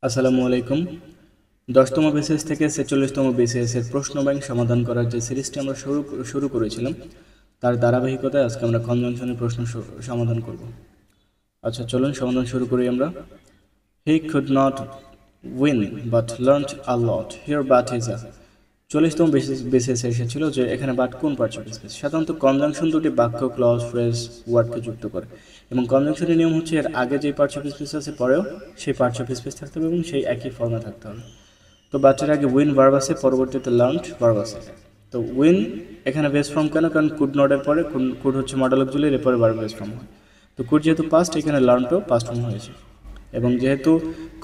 আসসালামু আলাইকুম। 10তম বিসিএস থেকে 46তম বিসিএস এর প্রশ্ন ব্যাংক সমাধান করার যে সিরিজটি আমরা শুরু করেছিলাম তার ধারাবাহিকতায় আজকে আমরা কনজাংশনের প্রশ্ন সমাধান করব। আচ্ছা, চলুন সমাধান শুরু করি আমরা। He could not win but learned a lot here but is a 40তম বিসিএস এসেছিল যে এখানে বাট কোন পার্টসিপল স্পেস। সাধারণত কনজাংশন দুটি বাক্য, ক্লজ, ফ্রেজ, ওয়ার্ডকে যুক্ত করে এবং কনজাংশনের নিয়ম হচ্ছে এর আগে যে পার্টসিপল স্পেস আছে পরেও সেই পার্টসিপল স্পেস থাকতে হবে এবং সেই একই ফর্মে থাকতে হবে। তো বাচ্চার আগে উইন ভার্ব আছে, পরবর্তীতে লার্নড ভার্ব আছে। তো উইন এখানে বেস ফর্ম কেন? কারণ কুড নটের পরে কুড হচ্ছে মডেল অক্সিলারি, এরপরে ভার্ব বেস ফর্ম হয়। তো কুড যেহেতু পাস্ট, এখানে লার্নডও পাস্ট ফর্ম হয়েছে এবং যেহেতু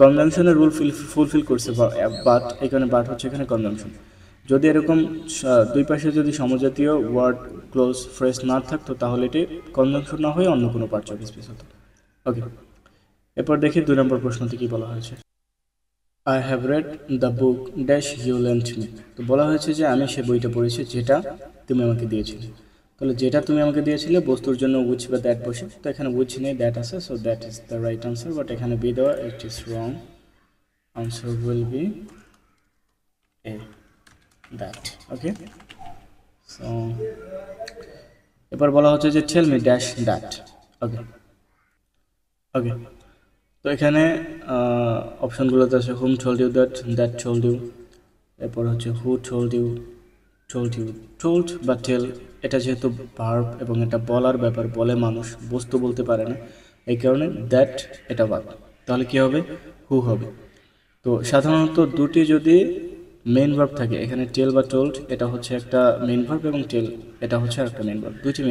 কনজাংশনের রুল ফুলফিল করছে বাট, এখানে বাট হচ্ছে এখানে কনজাংশন। যদি এরকম দুই পাশে যদি সমজাতীয় ওয়ার্ড, ক্লোজ, ফ্রেজ না থাকতো তাহলে এটি কনজাংশন না হয়ে অন্য কোনো পার্টস অফ স্পিচ হতো। ওকে, এরপর দেখি 2 নম্বর প্রশ্নতে কি বলা হয়েছে। I have read the book dash you lent me. তো বলা হয়েছে যে আমি সে বইটা পড়েছি যেটা তুমি আমাকে দিয়েছিলে। তাহলে যেটা তুমি আমাকে দিয়েছিলে বস্তুর জন্য উইচ বা দ্যাট বসে, তো এখানে উইচ নেই, দ্যাট আছে, so that is the right answer. But এখানে বি দেওয়া, it is wrong. Answer will be A, that. Okay, so এবার বলা হচ্ছে যে tell me dash that. Okay okay, তো এখানে অপশনগুলোতে আছে whom told you that, that told you, এরপর হচ্ছে who told you, told you. Told বা টেল এটা যেহেতু ভার্ব এবং এটা বলার ব্যাপার, বলে মানুষ, বস্তু বলতে পারে না, এই কারণে দ্যাট এটা বাদ। তাহলে কি হবে? হু হবে। তো সাধারণত দুটি যদি মেইন ভার্ব থাকে, এখানে টেল বা টোল্ড এটা হচ্ছে একটা মেইন ভার্ব এবং টেল এটা হচ্ছে একটা মেইন ভার্ব। দুটি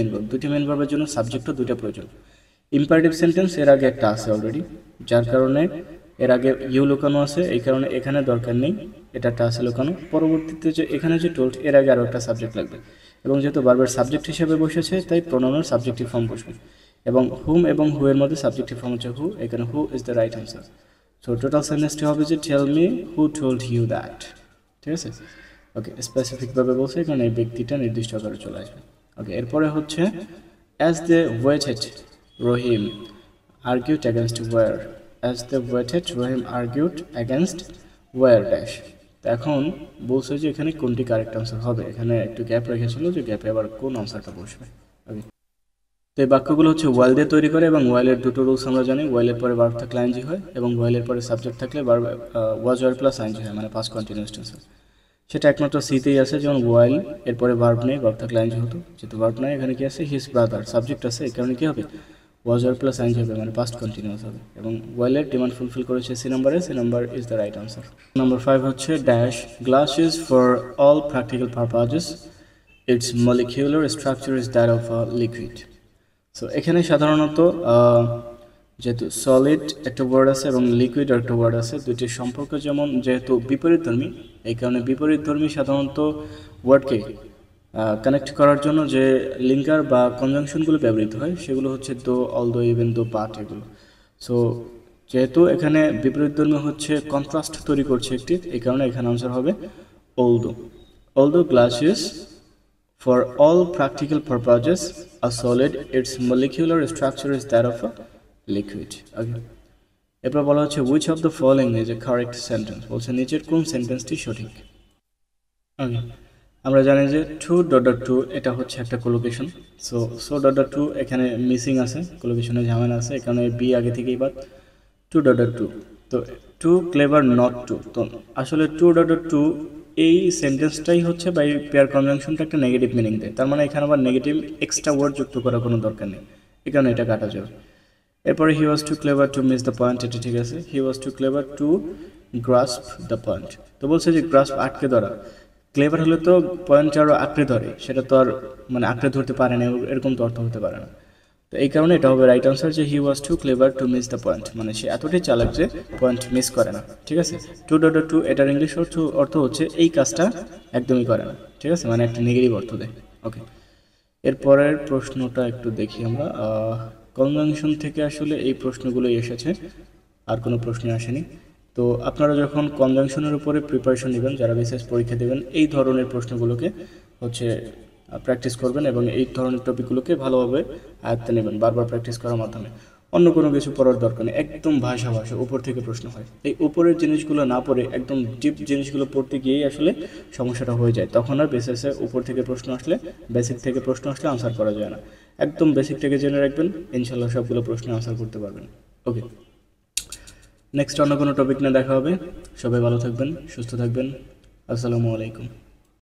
মেইন ভার্বের জন্য সাবজেক্টও দুইটা প্রয়োজন। ইম্পারেটিভ সেন্টেন্স এর আগে একটা আছে অলরেডি, যার কারণে এর আগে ইউ লুকানো আছে, এই কারণে এখানে দরকার নেই, এটা একটা আছে লুকানো। পরবর্তীতে যে এখানে যে টোল্ড, এর আগে আরও একটা সাবজেক্ট লাগবে এবং যেহেতু ভার্বের সাবজেক্ট হিসেবে বসেছে তাই প্রোনাউনের সাবজেক্টিভ ফর্ম বসবে এবং হুম এবং হু এর মধ্যে সাবজেক্টিভ ফর্ম হচ্ছে হু, এখানে who is the right answer. So total সেন্টেন্সটি হবে যে tell me who told you that. ঠিক আছে? ওকে, স্পেসিফিকভাবে বলছে কারণ এই ব্যক্তিটা নির্দিষ্ট আকারে চলে আসবে। ওকে, এরপরে হচ্ছে as they waited Rahim argued against war. As they waited Rahim argued against war dash. তো এখন বলছে যে এখানে কোনটি কারেক্ট আনসার হবে। এখানে একটু গ্যাপ রেখেছিল যে গ্যাপে আবার কোন আনসারটা বসবে। ওকে, তো এই বাক্যগুলো হচ্ছে ওয়াইল দিয়ে তৈরি করে এবং ওয়াইলের দুটো রুলস আমরা জানি। ওয়াইলের পরে ভার্ব থাকলে আইনজি হয় এবং ওয়াইলের পরে সাবজেক্ট থাকলে verb was were plus ing হয়, মানে পাস্ট কন্টিনিউয়াস টেন্স হয়। সেটা একমাত্র সিতেই আছে, যেমন ওয়াইল এরপরে ভার্ব নেই, ভার্ব থাকলে আইনজি হতো, যেহেতু ভার্ব নাই এখানে কি আছে হিজ ব্রাদার, সাবজেক্ট আছে, এই কারণে কি হবে ওয়াজ ওয়ার প্লাস আইনজি হবে, মানে পাস্ট কন্টিনিউয়াস হবে এবং ওয়াইলের ডিমান্ড ফুলফিল করেছে সি নাম্বারে, C number is the right answer. Number 5 হচ্ছে dash glass is for all practical purposes its molecular structure is that of a liquid. So এখানে সাধারণত যেহেতু সলিড একটা ওয়ার্ড আছে এবং লিকুইড একটা ওয়ার্ড আছে, দুইটির সম্পর্ক যেমন যেহেতু বিপরীতধর্মী, এই কারণে বিপরীতধর্মী সাধারণত ওয়ার্ডকে কানেক্ট করার জন্য যে লিঙ্কার বা কনজাংশনগুলো ব্যবহৃত হয় সেগুলো হচ্ছে দো, অল দো, ইভেন দো, বাট, এগুলো। সো যেহেতু এখানে বিপরীতধর্মী হচ্ছে কন্ট্রাস্ট তৈরি করছে একটি, এই কারণে এখানে আনসার হবে although. Although glass is for all practical purposes a solid, its molecular structure is that of a liquid. Okay, এরপর বলা হচ্ছে which of the following is a correct sentence। বলছে নিচের কোন সেন্টেন্সটি সঠিক। ওকে, আমরা জানি যে টু ডট ডট টু এটা হচ্ছে একটা collocation. So dot dot to এখানে মিসিং আছে, কোলোকেশনের ঝামেলা আছে, এখানে বি আগে থেকেই বাদ। টু ডট ডট টু, তো টু ক্লেভার নট টু, তো আসলে টু ডট ডট টু এই সেন্টেন্সটাই হচ্ছে বা এই পেয়ার কনজাংশনটা একটা নেগেটিভ মিনিং দেয়, তার মানে এখানে আবার নেগেটিভ এক্সট্রা ওয়ার্ড যুক্ত করার কোনো দরকার নেই, এই কারণে এটা কাটা যাবে। এরপরে he was too clever to miss the point, এটা ঠিক আছে। He was too clever to grasp the point, তো বলছে যে গ্রাস্প আটকে ধরা, ক্লেভার হলে তো পয়েন্ট আরও আঁকড়ে ধরে, সেটা তো আর মানে আঁকড়ে ধরতে পারে না, এরকম তো অর্থ হতে পারে না। তো এই কারণে এটা হবে রাইট আনসার যে he was too clever to miss the point, মানে সে এতটাই চালাক যে পয়েন্ট মিস করে না। ঠিক আছে, টু ডট টু এটার ইংলিশ অর্থ হচ্ছে এই কাজটা একদমই করে না। ঠিক আছে, মানে একটা নেগেটিভ অর্থ দেয়। ওকে, এরপরের প্রশ্নটা একটু দেখি আমরা। কনজাংশন থেকে আসলে এই প্রশ্নগুলোই এসেছে, আর কোনো প্রশ্ন আসেনি। তো আপনারা যখন কনজাংশনের উপরে প্রিপারেশন নেবেন, যারা বিশেষ পরীক্ষা দেবেন, এই ধরনের প্রশ্নগুলোকে হচ্ছে প্র্যাকটিস করবেন এবং এই ধরনের টপিকগুলোকে ভালোভাবে আয়ত্তে নেবেন বারবার প্র্যাকটিস করার মাধ্যমে। অন্য কোনো কিছু পড়ার দরকার নেই, একদম ভাষা উপর থেকে প্রশ্ন হয়। এই উপরের জিনিসগুলো না পড়ে একদম ডিপ জিনিসগুলো পড়তে গিয়েই আসলে সমস্যাটা হয়ে যায়। তখন আর বেসিসে উপর থেকে প্রশ্ন আসলে, বেসিক থেকে প্রশ্ন আসলে আনসার করা যায় না। একদম বেসিক থেকে জেনে রাখবেন, ইনশাল্লাহ সবগুলো প্রশ্নে আনসার করতে পারবেন। ওকে, নেক্সট অন্য কোনো টপিক নিয়ে দেখা হবে। সবাই ভালো থাকবেন, সুস্থ থাকবেন। আসসালামু আলাইকুম।